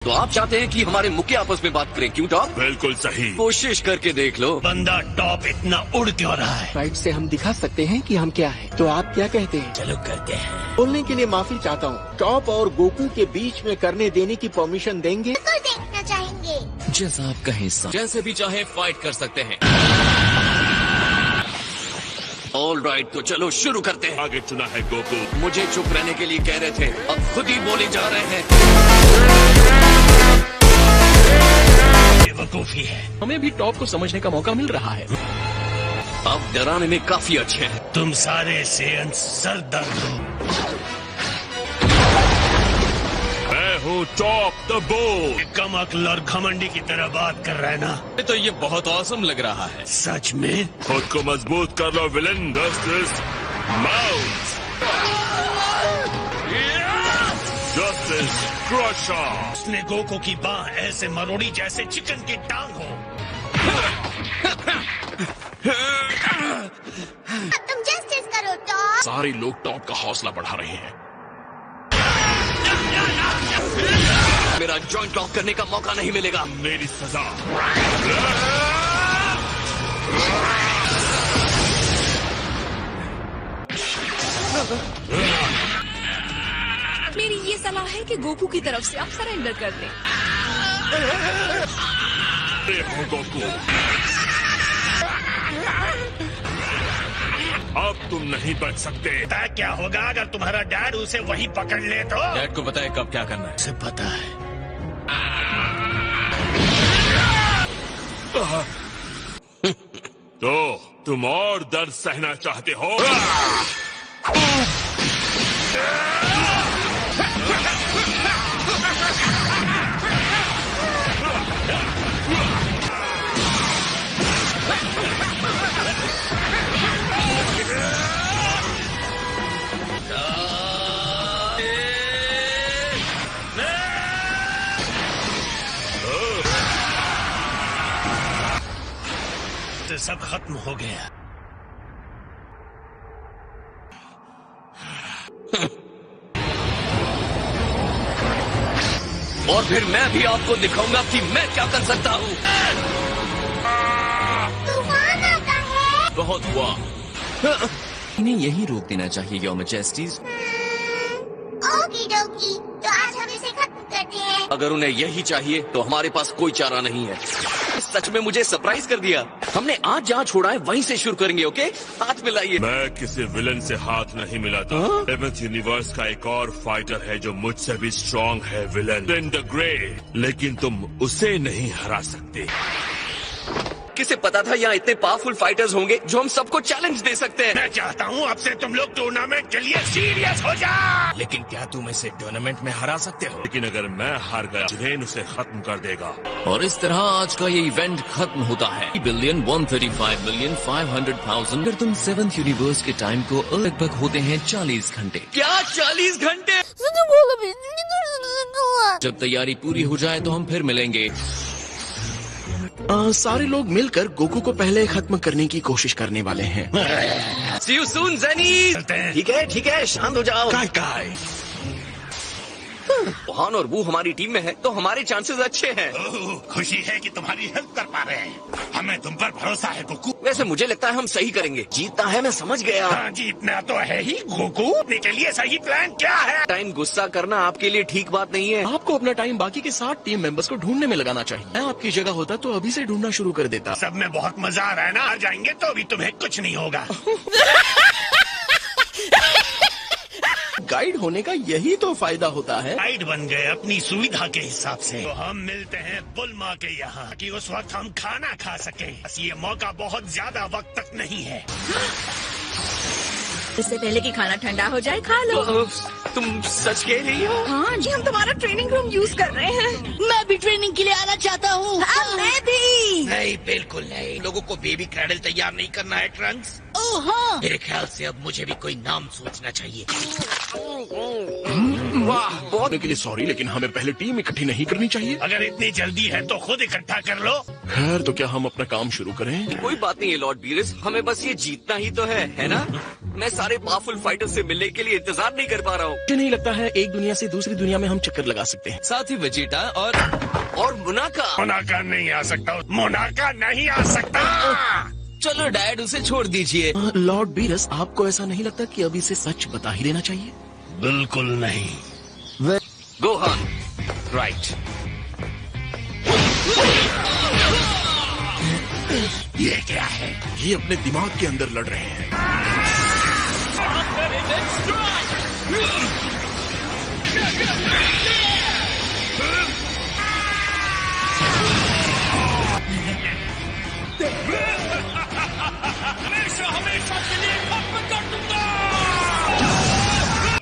तो आप चाहते हैं कि हमारे मुख्य आपस में बात करें, क्यों टॉप? बिल्कुल सही। कोशिश करके देख लो। बंदा टॉप इतना उड़ क्यों रहा है? राइट से हम दिखा सकते हैं कि हम क्या हैं। तो आप क्या कहते हैं? चलो करते हैं। बोलने के लिए माफी चाहता हूँ। टॉप और गोकू के बीच में करने देने की परमिशन देंगे? बिल्कुल देखना चाहेंगे। जैसा आप कहें सर। जैसे भी चाहे फाइट कर सकते हैं। ऑल राइट, तो चलो शुरू करते हैं। आगे चुना है गोकू। मुझे चुप रहने के लिए कह रहे थे, अब खुद ही बोले जा रहे हैं। बेवकूफी है। हमें भी टॉप को समझने का मौका मिल रहा है। आप डराने में काफी अच्छे हैं। तुम सारे सेयन सरदर्द हो। मैं हूँ टॉप द बुल। कम अक्ल और घमंडी की तरह बात कर रहा है ना? तो ये बहुत औसम लग रहा है। सच में? खुद को मजबूत कर लो villain. Justice mount. Justice crusher. उसने गोकू की बाह ऐसे मरोड़ी जैसे चिकन की टांग हो। तुम जस्टिस करो टॉप। सारे लोग टॉप का हौसला बढ़ा रहे हैं। मेरा जॉइंट लॉक करने का मौका नहीं मिलेगा। मेरी सजा। मेरी ये सलाह है कि गोकू की तरफ से आप सरेंडर कर दें। देखो गोकू, अब तुम नहीं बच सकते। पता क्या होगा अगर तुम्हारा डैड उसे वहीं पकड़ ले तो? डैड को बताए कब क्या करना है। उसे पता है। तो तुम और दर्द सहना चाहते हो? सब खत्म हो गया। और फिर मैं भी आपको दिखाऊंगा कि मैं क्या कर सकता हूँ। तूफान आता है। बहुत हुआ। इन्हें यही रोक देना चाहिए योर मैजेस्टीज। ओकी डोकी, तो आज हम इसे खत्म करते हैं। अगर उन्हें यही चाहिए तो हमारे पास कोई चारा नहीं है। सच में मुझे सरप्राइज कर दिया। हमने आज जहाँ छोड़ा है वहीं से शुरू करेंगे। ओके, हाथ मिलाइए। मैं किसी विलन से हाथ नहीं मिलाता। 11th यूनिवर्स का एक और फाइटर है जो मुझसे भी स्ट्रांग है, विलन द ग्रे। लेकिन तुम उसे नहीं हरा सकते। किसे पता था यहाँ इतने पावरफुल फाइटर्स होंगे जो हम सबको चैलेंज दे सकते हैं। मैं चाहता हूँ अब से तुम लोग टूर्नामेंट के लिए सीरियस हो जाओ। लेकिन क्या तुम इसे टूर्नामेंट में हरा सकते हो? लेकिन अगर मैं हार गया, जिनेन उसे खत्म कर देगा। और इस तरह आज का ये इवेंट खत्म होता है। 1,135,500,000। अगर तुम 7th यूनिवर्स के टाइम को लगभग होते हैं 40 घंटे। क्या 40 घंटे? जब तैयारी पूरी हो जाए तो हम फिर मिलेंगे। सारे लोग मिलकर गोकू को पहले खत्म करने की कोशिश करने वाले हैं। See you soon, ज़ेनी। ठीक है, शांत हो जाओ। काय हान और वो हमारी टीम में है तो हमारे चांसेस अच्छे हैं। खुशी है कि तुम्हारी हेल्प कर पा रहे हैं। हमें तुम पर भरोसा है गोकू। वैसे मुझे लगता है हम सही करेंगे। जीतना है, मैं समझ गया। हाँ, जीतना तो है ही गोकू। के लिए सही प्लान क्या है? टाइम गुस्सा करना आपके लिए ठीक बात नहीं है। आपको अपना टाइम बाकी के 7 टीम मेंबर्स को ढूंढने में लगाना चाहिए। मैं आपकी जगह होता तो अभी से ढूंढना शुरू कर देता। सब में बहुत मजा आ रहा है ना? आ जाएंगे तो अभी तुम्हें कुछ नहीं होगा। गाइड होने का यही तो फायदा होता है। गाइड बन गए अपनी सुविधा के हिसाब से। तो हम मिलते हैं बुलमा के यहाँ कि उस वक्त हम खाना खा सके। बस ये मौका बहुत ज्यादा वक्त तक नहीं है। इससे पहले कि खाना ठंडा हो जाए खा लो। तुम सच कह रही हो? हाँ जी, हम तुम्हारा ट्रेनिंग रूम यूज कर रहे हैं। मैं भी ट्रेनिंग के लिए आना चाहता हूँ। मैं भी। नहीं, बिल्कुल बिल्कुल नहीं, लोगों को बेबी क्रैडल तैयार नहीं करना है ट्रंक्स। ओह हाँ। मेरे ख्याल से अब मुझे भी कोई नाम सोचना चाहिए। वाह, बहुत के लिए सॉरी, लेकिन हमें पहले टीम इकट्ठी नहीं करनी चाहिए। अगर इतनी जल्दी है तो खुद इकट्ठा कर लो। खैर, तो क्या हम अपना काम शुरू करें? कोई बात नहीं है लॉर्ड बीरस, हमें बस ये जीतना ही तो है ना? मैं सारे पावरफुल फाइटर से मिलने के लिए इंतजार नहीं कर पा रहा हूँ। मुझे नहीं लगता है एक दुनिया से दूसरी दुनिया में हम चक्कर लगा सकते हैं। साथ ही वेजिटा और मुनाका। मोनाका नहीं आ सकता, मोनाका नहीं आ सकता। चलो डैड, उसे छोड़ दीजिए। लॉर्ड बीरस, आपको ऐसा नहीं लगता कि अब इसे सच बता ही देना चाहिए? बिल्कुल नहीं। Gohan, right. ये क्या है? ये अपने दिमाग के अंदर लड़ रहे हैं।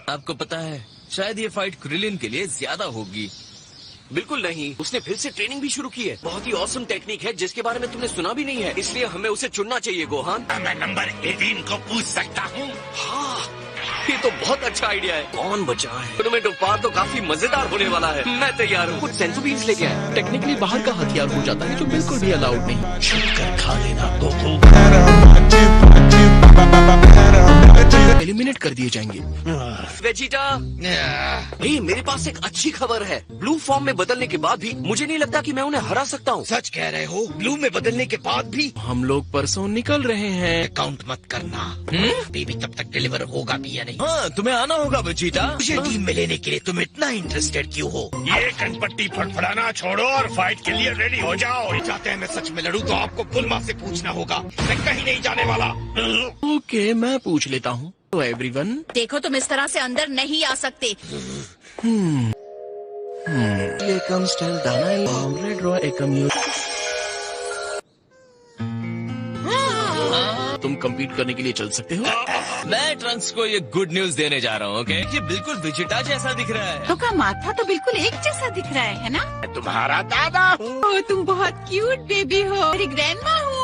आपको पता है, शायद ये फाइट क्रिलिन के लिए ज्यादा होगी। बिल्कुल नहीं, उसने फिर से ट्रेनिंग भी शुरू की है। बहुत ही ऑसम टेक्निक है जिसके बारे में तुमने सुना भी नहीं है, इसलिए हमें उसे चुनना चाहिए। गोहान, मैं नंबर 18 को पूछ सकता हूँ? हाँ, ये तो बहुत अच्छा आइडिया है। कौन बचा है? टूर्नामेंट ऑफ पावर तो काफी मजेदार होने वाला है। मैं तैयार हूँ। कुछ सेंसो बीन्स लेके आए। टेक्निकली बाहर का हथियार हो जाता है जो बिल्कुल भी अलाउड नहीं। छुपकर खा लेना गोकू। एलिमिनेट कर दिए जाएंगे। वेजिटा, मेरे पास एक अच्छी खबर है। ब्लू फॉर्म में बदलने के बाद भी मुझे नहीं लगता कि मैं उन्हें हरा सकता हूँ। सच कह रहे हो? ब्लू में बदलने के बाद भी? हम लोग परसों निकल रहे हैं। काउंट मत करना। बेबी तब तक डिलीवर होगा भी या नहीं? हाँ, तुम्हें आना होगा वेजिटा। मुझे टीम में लेने के लिए तुम इतना इंटरेस्टेड क्यों हो? ये कनपट्टी फड़फड़ाना छोड़ो और फाइट के लिए रेडी हो जाओ। चाहते हैं मैं सच में लड़ूं तो आपको बुल्मा से पूछना होगा। मैं कहीं नहीं जाने वाला। ओके, मैं पूछ लेता हूँ। तो एवरीवन, देखो, तुम इस तरह से अंदर नहीं आ सकते। ये कम स्टाइल दाना रेड रॉ एकम यू। तुम compete करने के लिए चल सकते हो। मैं ट्रंक्स को ये गुड न्यूज देने जा रहा हूँ। ओके, ये बिल्कुल वेजिटा जैसा दिख रहा है। तो का माथा तो बिल्कुल एक जैसा दिख रहा है ना? तुम्हारा दादा हूँ। ओह, तुम बहुत क्यूट बेबी हो। मेरी ग्रैंडमा हूँ।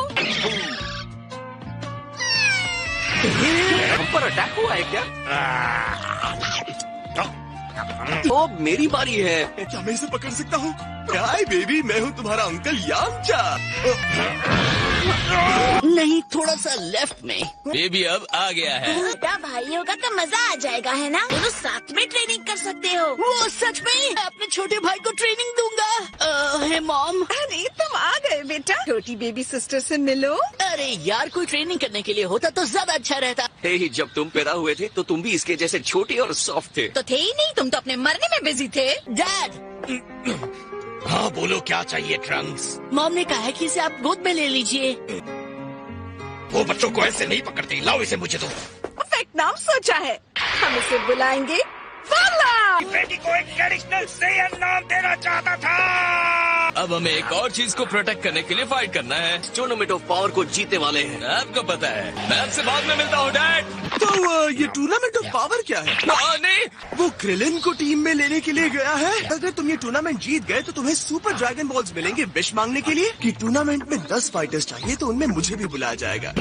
हम पर अटैक हुआ है क्या? ओ, मेरी बारी है। क्या मैं इसे पकड़ सकता हूँ? हाय बेबी, मैं हूँ तुम्हारा अंकल यामचा। नहीं, थोड़ा सा लेफ्ट में। बेबी अब आ गया है। बेटा भाई होगा तो मजा आ जाएगा, है ना? दोनों साथ में ट्रेनिंग कर सकते हो। वो सच में? मैं अपने छोटे भाई को ट्रेनिंग दूंगा। हे मॉम। अरे तुम आ गए बेटा, छोटी बेबी सिस्टर से मिलो। अरे यार, कोई ट्रेनिंग करने के लिए होता तो ज्यादा अच्छा रहता। हे, जब तुम पैदा हुए थे तो तुम भी इसके जैसे छोटे और सॉफ्ट थे। तो थे ही नहीं, तुम तो अपने मरने में बिजी थे। डैड, हाँ बोलो, क्या चाहिए ट्रंक्स? मॉम ने कहा है कि इसे आप गोद में ले लीजिए। वो बच्चों को ऐसे नहीं पकड़ते। लाओ इसे मुझे दो। परफेक्ट नाम सोचा है, हम इसे बुलाएंगे वाला। बेटी को एक ट्रेडिशनल सेयन नाम देना चाहता था। अब हमें एक और चीज को प्रोटेक्ट करने के लिए फाइट करना है। टूर्नामेंट ऑफ पावर को जीतने वाले हैं। आपको पता है। मैं आपसे बाद में मिलता हूँ डैड। तो ये टूर्नामेंट ऑफ पावर क्या है? नहीं, वो क्रिलिन को टीम में लेने के लिए गया है। अगर तुम ये टूर्नामेंट जीत गए तो तुम्हें सुपर ड्रैगन बॉल्स मिलेंगे विश मांगने के लिए। कि टूर्नामेंट में 10 फाइटर्स चाहिए तो उनमें मुझे भी बुलाया जाएगा।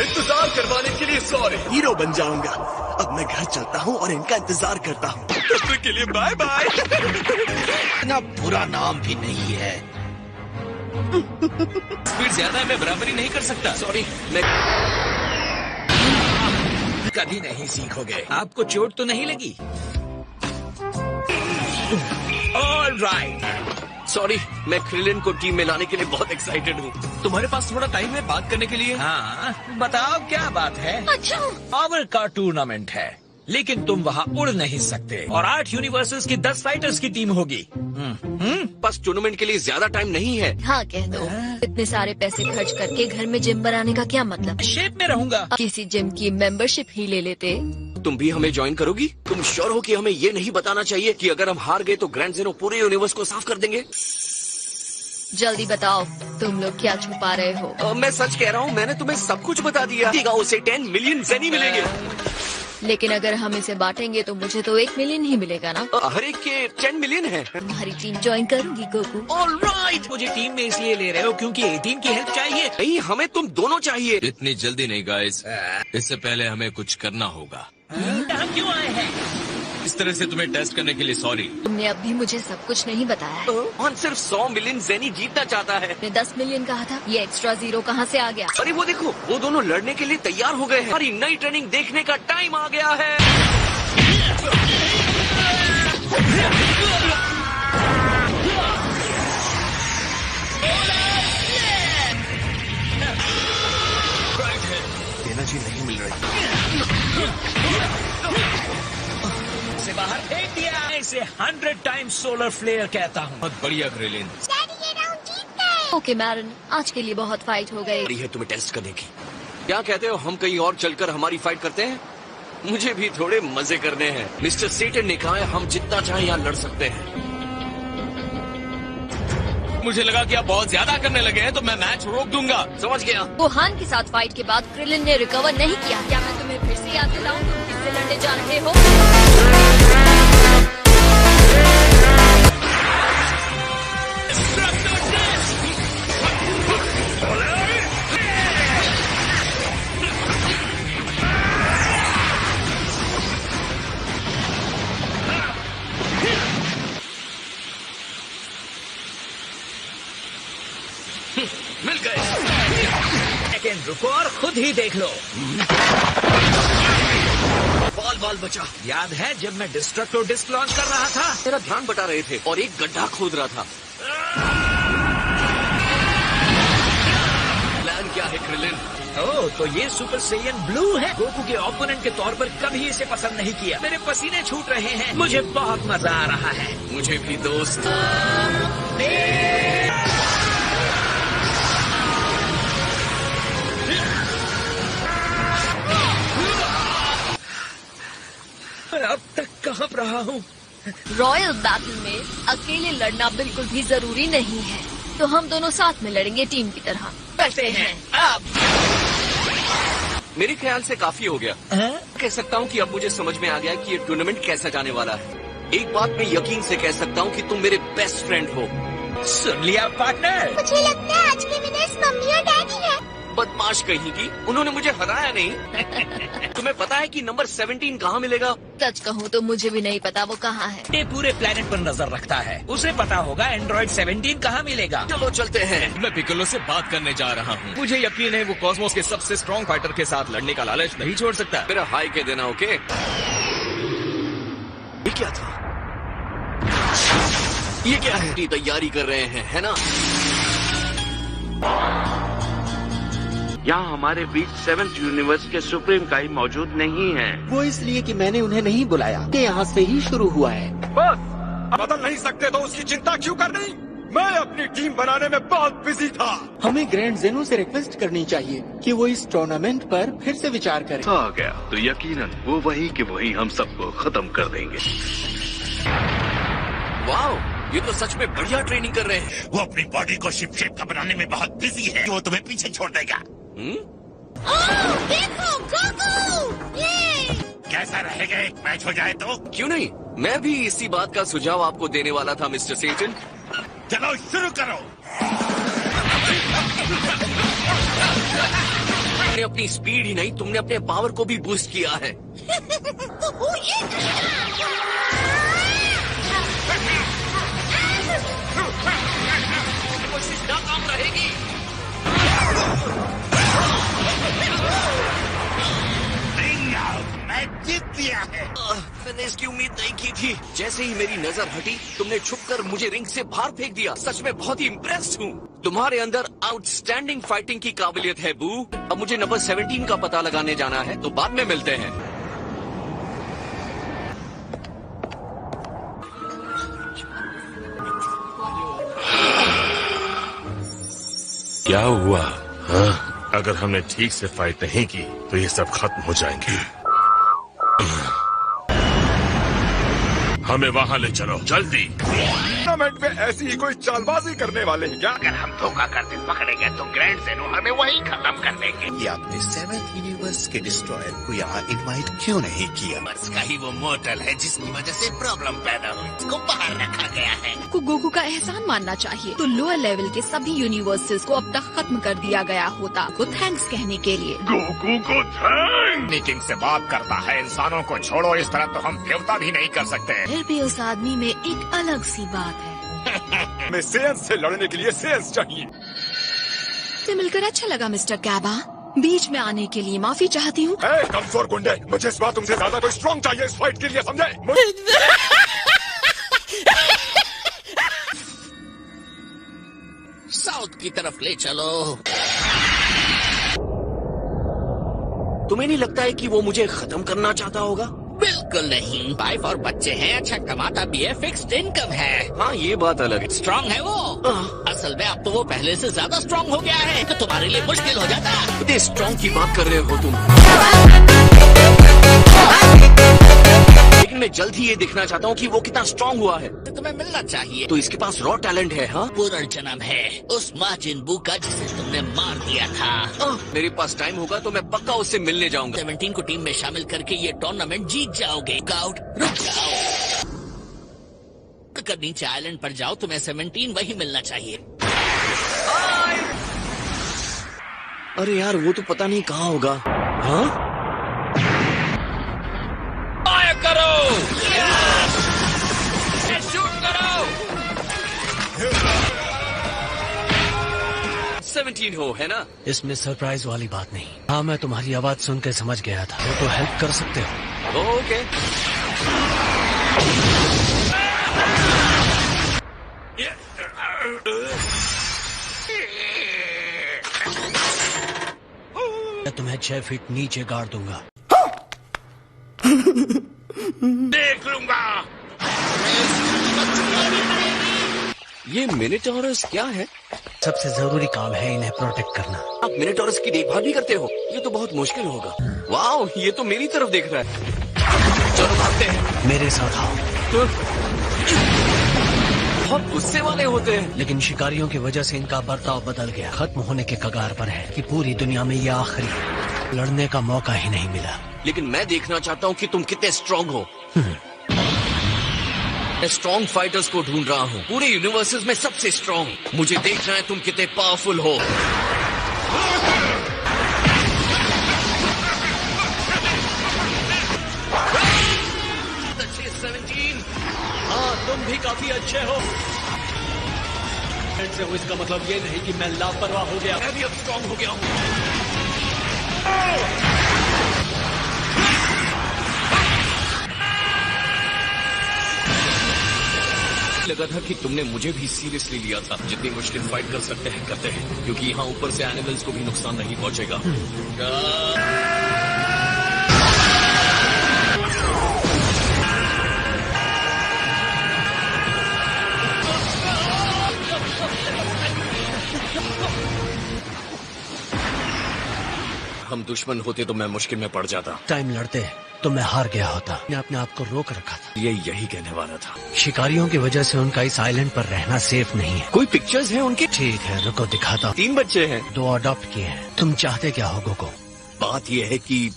इंतजार करवाने के लिए सॉरी। हीरो बन जाऊंगा। अब मैं घर चलता हूँ और इनका इंतजार करता हूँ। तब तक के लिए बाय बाय। इतना बुरा नाम भी नहीं है। स्पीड ज्यादा है, मैं बराबरी नहीं कर सकता। सॉरी, मैं कभी नहीं सीखोगे। आपको चोट तो नहीं लगी? ऑलराइट। सॉरी, मैं क्रिलिन को टीम में लाने के लिए बहुत एक्साइटेड हूँ। तुम्हारे पास थोड़ा टाइम है बात करने के लिए? हाँ, बताओ क्या बात है? अच्छा, पावर का टूर्नामेंट है, लेकिन तुम वहाँ उड़ नहीं सकते और 8 यूनिवर्सेस की 10 फाइटर्स की टीम होगी। बस टूर्नामेंट के लिए ज्यादा टाइम नहीं है। हाँ कह दो। इतने सारे पैसे खर्च करके घर में जिम बनाने का क्या मतलब? शेप में रहूंगा। किसी जिम की मेंबरशिप ही ले लेते। तुम भी हमें ज्वाइन करोगी? तुम श्योर हो कि हमें ये नहीं बताना चाहिए कि अगर हम हार गए तो ग्रैंड ज़ेनो पूरे यूनिवर्स को साफ कर देंगे? जल्दी बताओ, तुम लोग क्या छुपा रहे हो? मैं सच कह रहा हूँ, मैंने तुम्हें सब कुछ बता दिया। उसे 10 मिलियन ज़ेनी मिलेंगे। लेकिन अगर हम इसे बांटेंगे तो मुझे तो 1 मिलियन ही मिलेगा ना। हर एक के 10 मिलियन है। तुम्हारी टीम ज्वाइन करूंगी गोकू। ऑलराइट, मुझे टीम में इसलिए ले रहे हो क्योंकि A-Team की हेल्प चाहिए। नहीं, हमें तुम दोनों चाहिए। इतनी जल्दी नहीं गाइस, इससे पहले हमें कुछ करना होगा। हम क्यों आए हैं? इस तरह से तुम्हें टेस्ट करने के लिए सॉरी। तुमने अभी मुझे सब कुछ नहीं बताया है। और सिर्फ 100 मिलियन ज़ेनी जीतना चाहता है। मैंने 10 मिलियन कहा था, ये एक्स्ट्रा 0 कहाँ से आ गया? अरे वो देखो, वो दोनों लड़ने के लिए तैयार हो गए हैं। हमारी नई ट्रेनिंग देखने का टाइम आ गया है। एनर्जी नहीं मिल रही। इसे बाहर फेंक दिया। इसे 100 टाइम्स सोलर फ्लेयर कहता हूँ। बहुत बढ़िया क्रिलिन। ओके मैरन, आज के लिए बहुत फाइट हो गई। है तुम्हें टेस्ट करने की। क्या कहते हो, हम कहीं और चलकर हमारी फाइट करते हैं? मुझे भी थोड़े मजे करने हैं। मिस्टर सेटन ने कहा है हम जितना चाहे यहाँ लड़ सकते हैं। मुझे लगा कि आप बहुत ज्यादा करने लगे हैं तो मैं मैच रोक दूंगा। समझ गया। वुहान के साथ फाइट के बाद क्रिलिन ने रिकवर नहीं किया। क्या मैं तुम्हें फिर से याद दिलाऊं तुम किससे लड़ने जा रहे हो? मिल गए। सेकंड रुको और खुद ही देख लो। बाल बचा। याद है जब मैं डिस्ट्रक्टर डिस्क लॉन्च कर रहा था? मेरा ध्यान बटा रहे थे और एक गड्ढा खोद रहा था। प्लान क्या है क्रिलिन? ओह, तो ये सुपर सेयन ब्लू है। गोकू के ओपोनेंट के तौर पर कभी इसे पसंद नहीं किया। मेरे पसीने छूट रहे हैं। मुझे बहुत मजा आ रहा है। मुझे भी दोस्त। अब तक कांप रहा हूँ। रॉयल बैटल में अकेले लड़ना बिल्कुल भी जरूरी नहीं है, तो हम दोनों साथ में लड़ेंगे टीम की तरह। करते हैं अब। मेरे ख्याल से काफी हो गया। कह सकता हूँ कि अब मुझे समझ में आ गया कि ये टूर्नामेंट कैसा जाने वाला है। एक बात मैं यकीन से कह सकता हूँ कि तुम मेरे बेस्ट फ्रेंड हो। सुन लिया पार्टनर? मुझे लगता है आज के विनर्स मम्मी और डैडी हैं। बदमाश कहीं की, उन्होंने मुझे हराया नहीं। तुम्हें पता है कि नंबर 17 कहाँ मिलेगा? सच कहूँ तो मुझे भी नहीं पता वो कहाँ है। ये पूरे प्लेनेट पर नजर रखता है। उसे पता होगा एंड्रॉइड 17 कहाँ मिलेगा। चलो चलते हैं। मैं पिकोलो से बात करने जा रहा हूँ। मुझे यकीन है वो कॉस्मोस के सबसे स्ट्रॉन्ग फाइटर के साथ लड़ने का लालच नहीं छोड़ सकता। मेरा हाई कह देना, ओके? ये क्या था? ये क्या है? तैयारी कर रहे हैं, है ना? यहाँ हमारे बीच 7th यूनिवर्स के सुप्रीम काई मौजूद नहीं है। वो इसलिए कि मैंने उन्हें नहीं बुलाया। ये यहाँ से ही शुरू हुआ है। बस बदल नहीं सकते तो उसकी चिंता क्यों करनी? मैं अपनी टीम बनाने में बहुत बिजी था। हमें ग्रैंड जेनो से रिक्वेस्ट करनी चाहिए कि वो इस टूर्नामेंट पर फिर से विचार करे। आ गया तो यकीनन वो वही कि वही हम सबको खत्म कर देंगे। वाओ, ये तो सच में बढ़िया ट्रेनिंग कर रहे हैं। वो अपनी बॉडी को शिप शेप का बनाने में बहुत बिजी है। वो तुम्हें पीछे छोड़ देगा। देखो गोकू, ये कैसा रहेगा एक मैच हो जाए तो? क्यों नहीं, मैं भी इसी बात का सुझाव आपको देने वाला था मिस्टर सेटन। चलो शुरू करो। तुमने अपनी स्पीड ही नहीं, तुमने अपने पावर को भी बूस्ट किया है। कोशिश नाकाम रहेगी। मैं जीत लिया है। मैंने इसकी उम्मीद नहीं की थी। जैसे ही मेरी नजर हटी, तुमने छुपकर मुझे रिंग से बाहर फेंक दिया। सच में बहुत ही इम्प्रेस्ड हूँ। तुम्हारे अंदर आउटस्टैंडिंग फाइटिंग की काबिलियत है बू। अब मुझे नंबर 17 का पता लगाने जाना है, तो बाद में मिलते हैं। क्या हुआ? हाँ? अगर हमने ठीक से फाइट नहीं की तो ये सब खत्म हो जाएंगे। हमें वहाँ ले चलो जल्दी। टूर्नामेंट में ऐसी ही कोई चालबाजी करने वाले हैं क्या? अगर हम धोखा करते पकड़े गए तो ग्रैंड जेनो हमें वहीं खत्म कर देंगे। ये आपने 7th यूनिवर्स के डिस्ट्रॉयर को यहाँ इनवाइट क्यों नहीं किया? बस का ही वो मोर्टल है जिसकी वजह से प्रॉब्लम पैदा हुई, इसको बाहर रखा गया है। को गोकू का एहसान मानना चाहिए, तो लोअर लेवल के सभी यूनिवर्सेस को अब तक खत्म कर दिया गया होता को थैंक्स कहने के लिए। गोकू को थैंक्स। मीटिंग से बात करता है, इंसानों को छोड़ो, इस तरह तो हम देवता भी नहीं कर सकते। फिर भी उस आदमी में एक अलग सी बात है। हमें सेंस से लड़ने के लिए सेंस चाहिए। से मिलकर अच्छा लगा मिस्टर कैबा। बीच में आने के लिए माफी चाहती हूँ। कमजोर गुंडे, मुझे इस बार तुमसे ज्यादा कोई स्ट्रॉन्ग चाहिए इस फाइट के लिए, समझे? साउथ की तरफ ले चलो। तुम्हें नहीं लगता है कि वो मुझे खत्म करना चाहता होगा? बिल्कुल नहीं, वाइफ और बच्चे हैं, अच्छा कमाता भी है, फिक्स्ड इनकम है। हाँ ये बात अलग है। स्ट्रांग है वो। असल में अब तो वो पहले से ज्यादा स्ट्रांग हो गया है, तो तुम्हारे लिए मुश्किल हो जाता। इतने स्ट्रांग की बात कर रहे हो तुम, लेकिन मैं जल्द ही ये देखना चाहता हूँ कि वो कितना स्ट्रांग हुआ है। तो तुम्हें मिलना चाहिए। तो इसके पास रॉ टैलेंट है। हाँ, पुनर्जन्म है उस मार्जिन बू का जिसे तुमने मार दिया था। मेरे पास टाइम होगा तो मैं पक्का उससे मिलने जाऊंगा। 17 को टीम में शामिल करके ये टूर्नामेंट जीत जाओगे। आउट, रुक जाओ। अगर नीचे आइलैंड पर जाओ तुम्हें 17 वही मिलना चाहिए। अरे यार वो तो पता नहीं कहाँ होगा। हाँ करो, शूट करो। 17 हो, है ना? इसमें सरप्राइज वाली बात नहीं। हाँ, मैं तुम्हारी आवाज सुन के समझ गया था। वो तो हेल्प कर सकते हो। ओके। मैं तुम्हें 6 फीट नीचे गाड़ दूंगा। देख लूंगा। ये मिनोटॉरस क्या है? सबसे जरूरी काम है इन्हें प्रोटेक्ट करना। आप मिनोटॉरस की देखभाल भी करते हो? ये तो बहुत मुश्किल होगा। वाओ, ये तो मेरी तरफ देख रहा है। चलो भागते हैं। मेरे साथ आओ। बहुत गुस्से वाले होते हैं। लेकिन शिकारियों की वजह से इनका बर्ताव बदल गया, खत्म होने के कगार पर है कि पूरी दुनिया में ये आखिरी है। लड़ने का मौका ही नहीं मिला। लेकिन मैं देखना चाहता हूँ कि तुम कितने स्ट्रांग हो। मैं स्ट्रांग फाइटर्स को ढूंढ रहा हूँ, पूरे यूनिवर्सेस में सबसे स्ट्रांग। मुझे देखना है तुम कितने पावरफुल हो। अच्छे 17। हाँ, तुम भी काफी अच्छे हो। इसका मतलब ये नहीं कि मैं लापरवाह हो गया। मैं भी अब स्ट्रांग हो गया हूँ। लगा था कि तुमने मुझे भी सीरियसली लिया था। जितनी मुश्किल फाइट कर सकते हैं करते हैं, क्योंकि यहाँ ऊपर से एनिमल्स को भी नुकसान नहीं पहुंचेगा। हम दुश्मन होते तो मैं मुश्किल में पड़ जाता। टाइम लड़ते तो मैं हार गया होता। मैं अपने आप को रोक रखा था। यही कहने वाला था। शिकारियों की वजह से उनका इस आइलैंड पर रहना सेफ नहीं है। कोई पिक्चर्स हैं उनके? ठीक है, रुको दिखाता हूँ। 3 बच्चे हैं, 2 अडॉप्ट किए हैं। तुम चाहते क्या हो गोको? बात यह है कि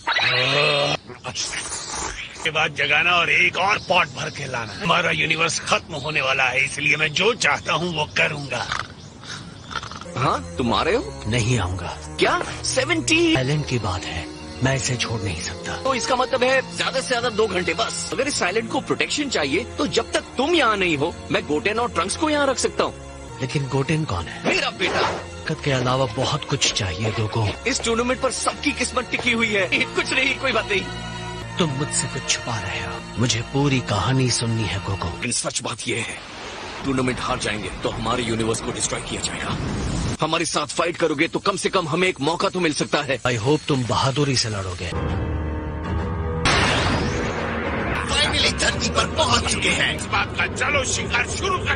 के बाद जगाना और एक और पॉट भर के लाना। हमारा यूनिवर्स खत्म होने वाला है, इसलिए मैं जो चाहता हूँ वो करूँगा। हाँ, तुम आ रहे हो? नहीं आऊंगा। क्या? 17 आइलैंड की बात है, मैं इसे छोड़ नहीं सकता। तो इसका मतलब है ज्यादा से ज्यादा 2 घंटे बस। अगर इस आइलैंड को प्रोटेक्शन चाहिए तो जब तक तुम यहाँ नहीं हो मैं गोटेन और ट्रंक्स को यहाँ रख सकता हूँ। लेकिन गोटेन कौन है? मेरा बेटा। ताकत के अलावा बहुत कुछ चाहिए गोको। इस टूर्नामेंट पर सबकी किस्मत टिकी हुई है। कुछ नहीं, कोई बात नहीं। तुम मुझसे कुछ छुपा रहे हो। मुझे पूरी कहानी सुननी है गोको। लेकिन सच बात यह है, टूर्नामेंट हार जाएंगे तो हमारे यूनिवर्स को डिस्ट्रॉय किया जाएगा। हमारे साथ फाइट करोगे तो कम से कम हमें एक मौका तो मिल सकता है। आई होप तुम बहादुरी से लड़ोगे। फाइनली धरती पर पहुंच चुके हैं। इस बात का चलो शिकार शुरू कर।